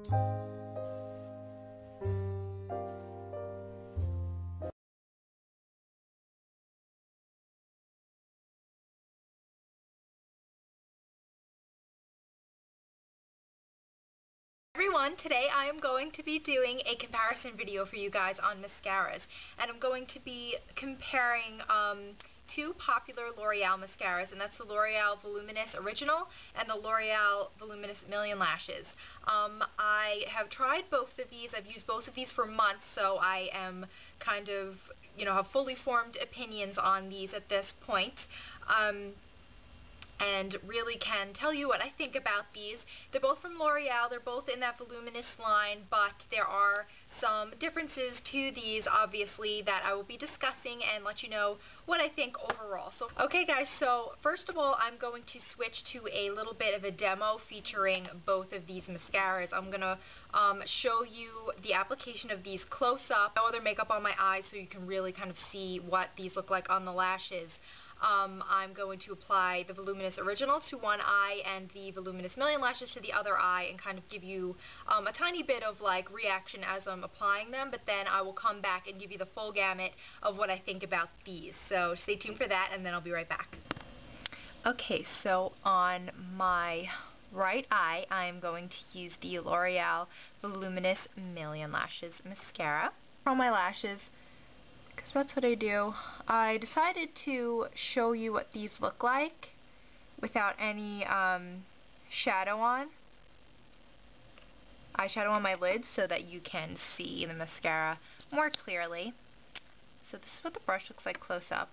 Everyone, today I am going to be doing a comparison video for you guys on mascaras, and I'm going to be comparing two popular L'Oreal mascaras, and that's the L'Oreal Voluminous Original and the L'Oreal Voluminous Million Lashes. I have tried both of these. I've used both of these for months, so I am kind of, have fully formed opinions on these at this point. And really can tell you what I think about these. They're both from L'Oreal, they're both in that voluminous line, but there are some differences to these, obviously, that I will be discussing and let you know what I think overall. So, okay guys, so first of all, I'm going to switch to a little bit of a demo featuring both of these mascaras. I'm going to show you the application of these close up, no other makeup on my eyes, so you can really kind of see what these look like on the lashes. I'm going to apply the Voluminous Original to one eye and the Voluminous Million Lashes to the other eye and kind of give you a tiny bit of reaction as I'm applying them, but then I will come back and give you the full gamut of what I think about these. So stay tuned for that, and then I'll be right back. Okay, so on my right eye, I'm going to use the L'Oreal Voluminous Million Lashes mascara. On my lashes, because that's what I do, I decided to show you what these look like without any eyeshadow on my lids so that you can see the mascara more clearly. So this is what the brush looks like close up.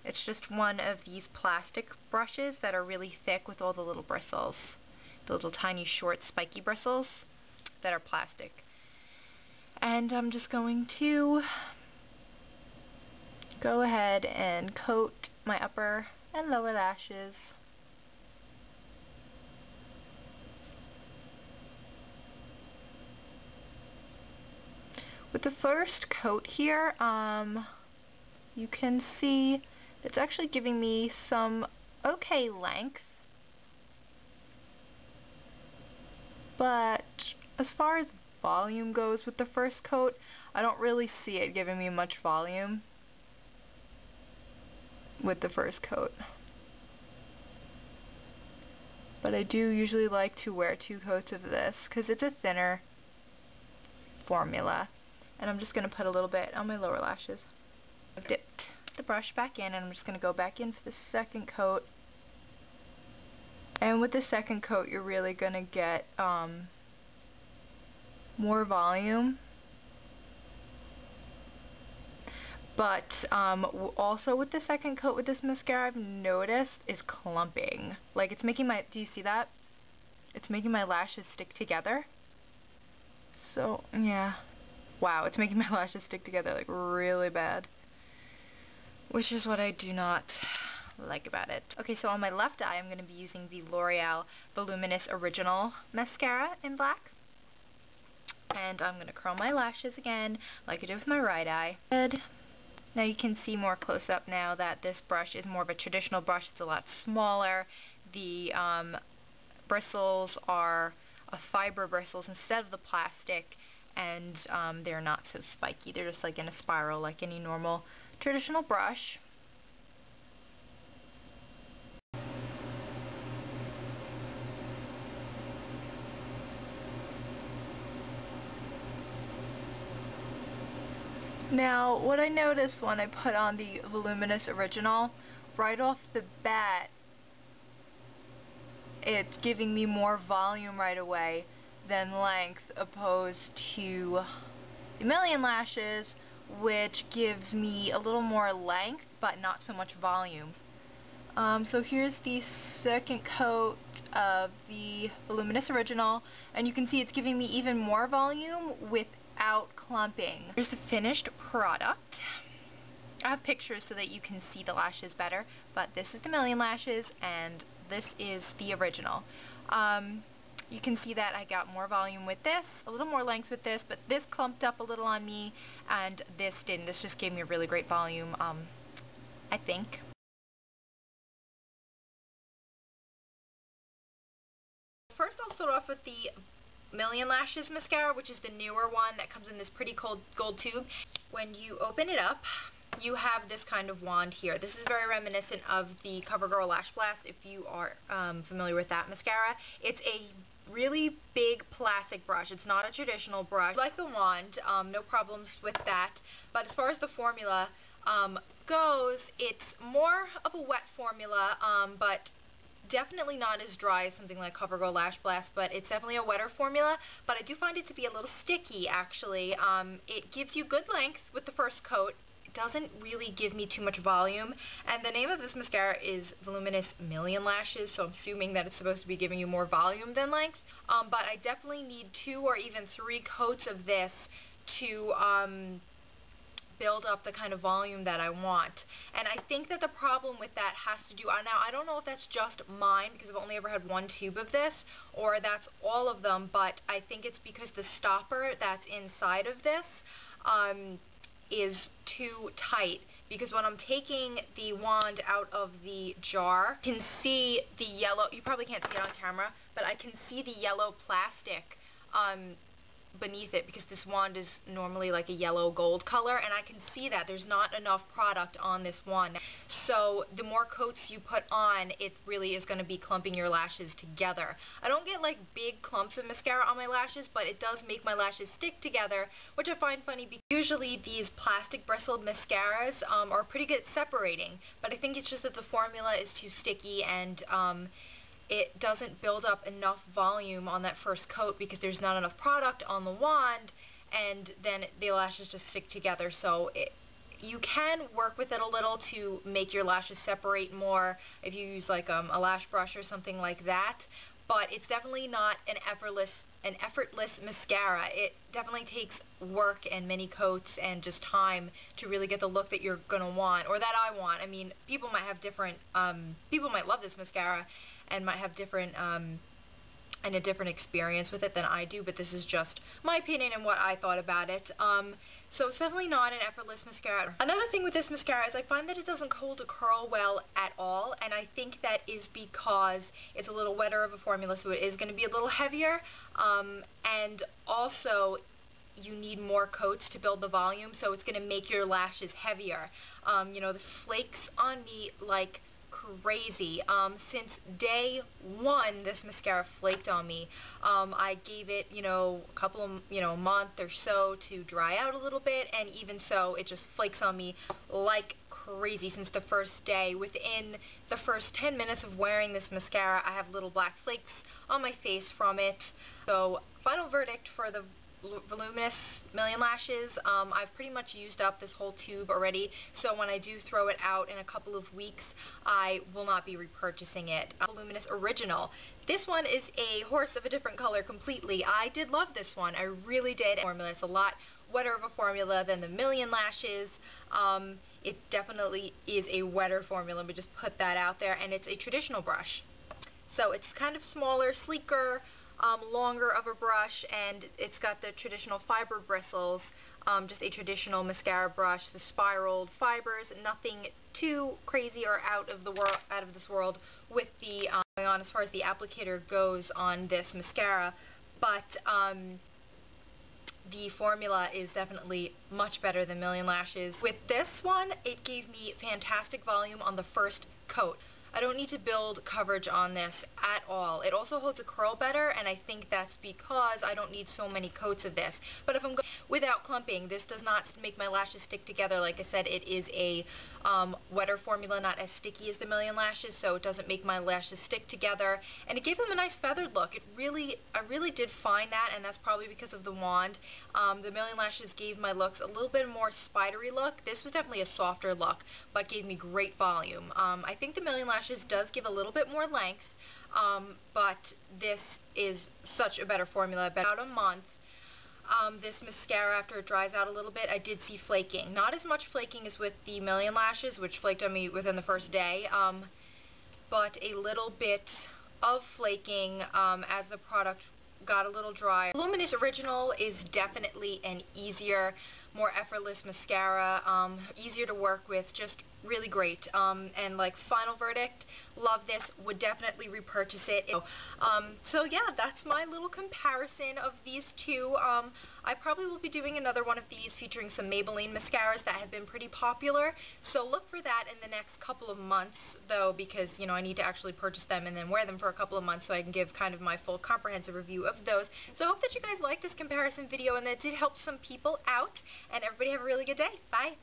It's just one of these plastic brushes that are really thick with all the little bristles, the little tiny short spiky bristles that are plastic. And I'm just going to go ahead and coat my upper and lower lashes. With the first coat here, you can see it's actually giving me some okay length, but as far as volume goes with the first coat, I don't really see it giving me much volume with the first coat. But I do usually like to wear 2 coats of this because it's a thinner formula. And I'm just going to put a little bit on my lower lashes. I've dipped the brush back in, and I'm just going to go back in for the second coat. And with the second coat, you're really going to get more volume. But also with the second coat with this mascara, I've noticed is clumping. Like, it's making my, do you see that? It's making my lashes stick together. So, yeah. Wow, it's making my lashes stick together like really bad. Which is what I do not like about it. Okay, so on my left eye, I'm going to be using the L'Oreal Voluminous Original mascara in black. And I'm going to curl my lashes again, like I did with my right eye. Now you can see more close up now that this brush is more of a traditional brush. It's a lot smaller. The bristles are fiber bristles instead of the plastic, and they're not so spiky. They're just like in a spiral like any normal traditional brush. Now, what I noticed when I put on the Voluminous Original, right off the bat, it's giving me more volume right away than length, opposed to the Million Lashes, which gives me a little more length, but not so much volume. So here's the second coat of the Voluminous Original, and you can see it's giving me even more volume without clumping. Here's the finished product. I have pictures so that you can see the lashes better, but this is the Million Lashes, and this is the original. You can see that I got more volume with this, a little more length with this, but this clumped up a little on me, and this didn't. This just gave me a really great volume, I think. First, I'll start off with the Million Lashes mascara, which is the newer one that comes in this pretty cool gold tube. When you open it up, you have this kind of wand here. This is very reminiscent of the CoverGirl Lash Blast, if you are familiar with that mascara. It's a really big plastic brush. It's not a traditional brush. Like the wand, no problems with that. But as far as the formula goes, it's more of a wet formula, but definitely not as dry as something like CoverGirl Lash Blast, but it's definitely a wetter formula. But I do find it to be a little sticky, actually. It gives you good length with the first coat. It doesn't really give me too much volume, and the name of this mascara is Voluminous Million Lashes, so I'm assuming that it's supposed to be giving you more volume than length. But I definitely need 2 or even 3 coats of this to build up the kind of volume that I want. And I think that the problem with that has to do, now I don't know if that's just mine because I've only ever had 1 tube of this, or that's all of them, but I think it's because the stopper that's inside of this is too tight, because when I'm taking the wand out of the jar, you can see the yellow, you probably can't see it on camera, but I can see the yellow plastic beneath it, because this wand is normally like a yellow gold color, and I can see that there's not enough product on this wand. So the more coats you put on, it really is going to be clumping your lashes together. I don't get like big clumps of mascara on my lashes, but it does make my lashes stick together, which I find funny because usually these plastic bristled mascaras are pretty good at separating, but I think it's just that the formula is too sticky, and it doesn't build up enough volume on that first coat because there's not enough product on the wand, and then the lashes just stick together. So you can work with it a little to make your lashes separate more if you use like a lash brush or something like that, but it's definitely not an effortless mascara. It definitely takes work and many coats and just time to really get the look that you're going to want, or that I want. I mean, people might have different, people might love this mascara and might have different, and a different experience with it than I do, but this is just my opinion and what I thought about it. So it's definitely not an effortless mascara. Another thing with this mascara is I find that it doesn't hold a curl well at all, and I think that is because it's a little wetter of a formula, so it is going to be a little heavier, and also you need more coats to build the volume, so it's going to make your lashes heavier. You know, the flakes on me like crazy. Since day 1, this mascara flaked on me. I gave it, a couple of, a month or so to dry out a little bit, and even so, it just flakes on me like crazy since the first day. Within the first 10 minutes of wearing this mascara, I have little black flakes on my face from it. So, final verdict for the Voluminous Million Lashes, I've pretty much used up this whole tube already, so when I do throw it out in a couple of weeks, I will not be repurchasing it. Voluminous Original. This one is a horse of a different color completely. I did love this one. I really did. Formula is a lot wetter of a formula than the Million Lashes. It definitely is a wetter formula. Let me just put that out there, and it's a traditional brush. So it's kind of smaller, sleeker, longer of a brush, and it's got the traditional fiber bristles, just a traditional mascara brush, the spiraled fibers, nothing too crazy or out of this world with the going on as far as the applicator goes on this mascara, but the formula is definitely much better than Million Lashes. With this one, it gave me fantastic volume on the first coat. I don't need to build coverage on this at all. It also holds a curl better, and I think that's because I don't need so many coats of this. But if I'm going without clumping, this does not make my lashes stick together. Like I said, it is a wetter formula, not as sticky as the Million Lashes, so it doesn't make my lashes stick together. And it gave them a nice feathered look. I really did find that, and that's probably because of the wand. The Million Lashes gave my looks a little bit more spidery look. This was definitely a softer look, but gave me great volume. I think the Million Lashes does give a little bit more length, but this is such a better formula. About a month, this mascara, after it dries out a little bit, I did see flaking. Not as much flaking as with the Million Lashes, which flaked on me within the first day, but a little bit of flaking as the product got a little dry. Voluminous Original is definitely an easier more effortless mascara, easier to work with, just really great. And like final verdict, love this, would definitely repurchase it. So yeah, that's my little comparison of these two. I probably will be doing another one of these featuring some Maybelline mascaras that have been pretty popular, so look for that in the next couple of months though, because you know I need to actually purchase them and then wear them for a couple of months so I can give kind of my full comprehensive review of those. So I hope that you guys liked this comparison video and that it did help some people out, and everybody have a really good day. Bye!